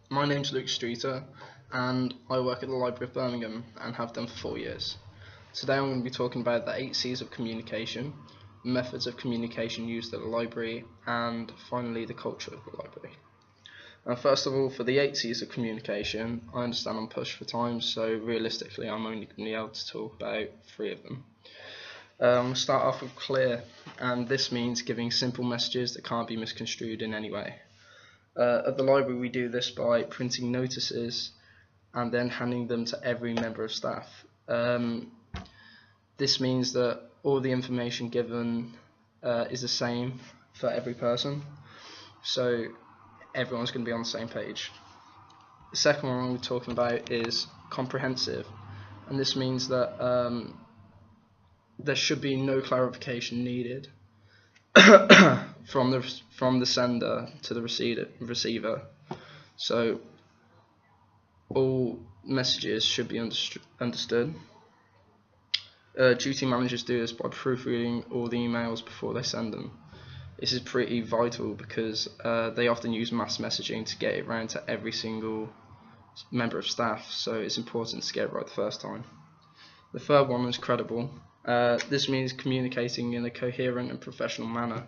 My name's Luke Streeter, and I work at the Library of Birmingham and have done for 4 years. Today I'm going to be talking about the 8 C's of communication, methods of communication used at the library, and finally the culture of the library. First of all, for the 8 C's of communication, I understand I'm pushed for time, so realistically I'm only going to be able to talk about 3 of them. We'll start off with clear, and this means giving simple messages that can't be misconstrued in any way. At the library we do this by printing notices and then handing them to every member of staff. This means that all the information given is the same for every person, so everyone's going to be on the same page. The second one we're talking about is comprehensive, and this means that there should be no clarification needed from the sender to the receiver. So all messages should be understood. Duty managers do this by proofreading all the emails before they send them. This is pretty vital because they often use mass messaging to get it around to every single member of staff, so it's important to get it right the first time. The third one is credible. This means communicating in a coherent and professional manner.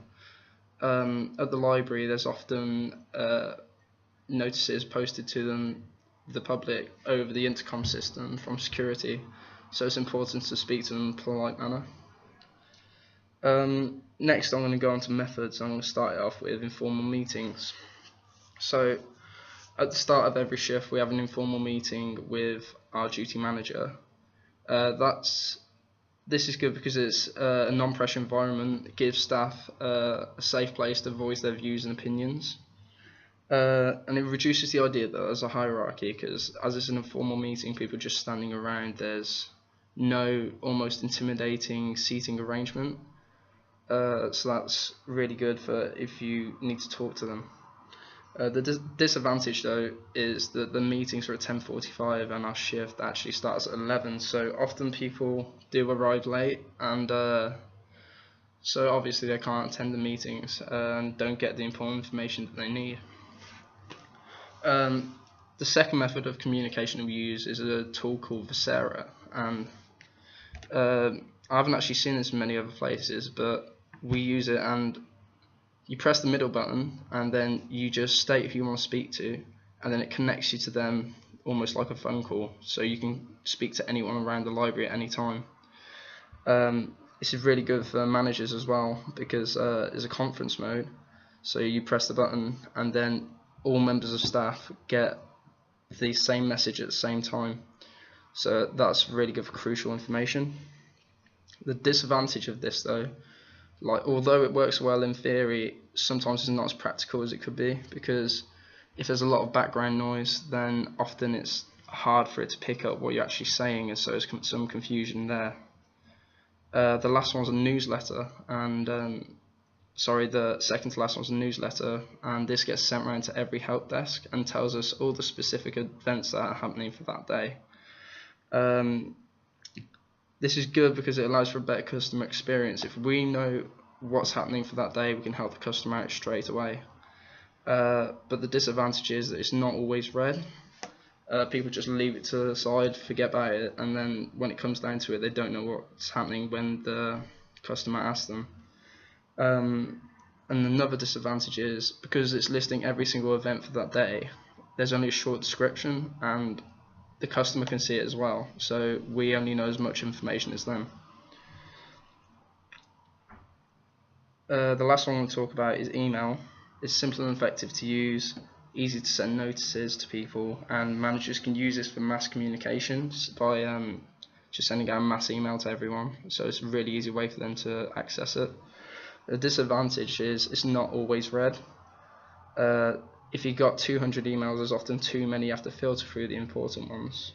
At the library there's often notices posted to the public over the intercom system from security, so it's important to speak to them in a polite manner. Next I'm going to go on to methods. I'm going to start it off with informal meetings. So at the start of every shift we have an informal meeting with our duty manager. This is good because it's a non-pressure environment. It gives staff a safe place to voice their views and opinions. And it reduces the idea that there's a hierarchy, because as it's an informal meeting, people are just standing around. There's no almost intimidating seating arrangement. So that's really good for if you need to talk to them. The disadvantage though is that the meetings are at 10:45 and our shift actually starts at 11, so often people do arrive late, and so obviously they can't attend the meetings and don't get the important information that they need. The second method of communication we use is a tool called Vocera, and I haven't actually seen this in many other places, but we use it, and you press the middle button and then you just state who you want to speak to, and then it connects you to them almost like a phone call, so you can speak to anyone around the library at any time. This is really good for managers as well because it's a conference mode, so you press the button and then all members of staff get the same message at the same time, so that's really good for crucial information. The disadvantage of this though, although it works well in theory, sometimes it's not as practical as it could be, because if there's a lot of background noise, then often it's hard for it to pick up what you're actually saying, and so there's some confusion there. The last one's a newsletter, and the second to last one's a newsletter, and this gets sent around to every help desk and tells us all the specific events that are happening for that day. This is good because it allows for a better customer experience. If we know what's happening for that day, we can help the customer out straight away. But the disadvantage is that it's not always read. People just leave it to the side, forget about it, and then when it comes down to it, they don't know what's happening when the customer asks them. And another disadvantage is because it's listing every single event for that day, there's only a short description, and the customer can see it as well, so we only know as much information as them. The last one we'll talk about is email. It's simple and effective to use, easy to send notices to people, and managers can use this for mass communications by just sending out a mass email to everyone, so it's a really easy way for them to access it. The disadvantage is it's not always read. If you've got 200 emails, there's often too many. You have to filter through the important ones.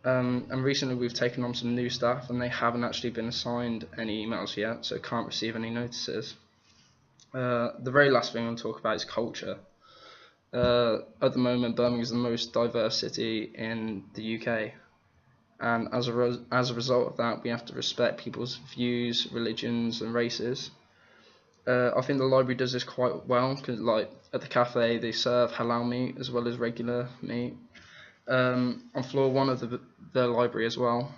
And recently we've taken on some new staff, and they haven't actually been assigned any emails yet, so can't receive any notices. The very last thing I'll talk about is culture. At the moment, Birmingham is the most diverse city in the UK, and as a result of that, we have to respect people's views, religions, and races. I think the library does this quite well because, like, at the cafe they serve halal meat as well as regular meat. On floor one of the library as well,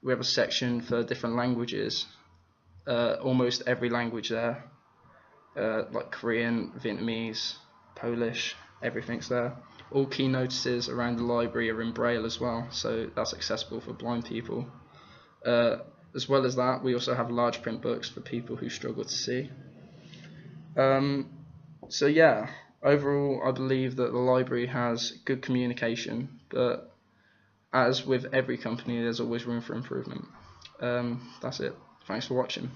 we have a section for different languages. Almost every language there, like Korean, Vietnamese, Polish, everything's there. All key notices around the library are in Braille as well, so that's accessible for blind people. As well as that, we also have large print books for people who struggle to see. So yeah, overall I believe that the library has good communication, but as with every company, there's always room for improvement. That's it. Thanks for watching.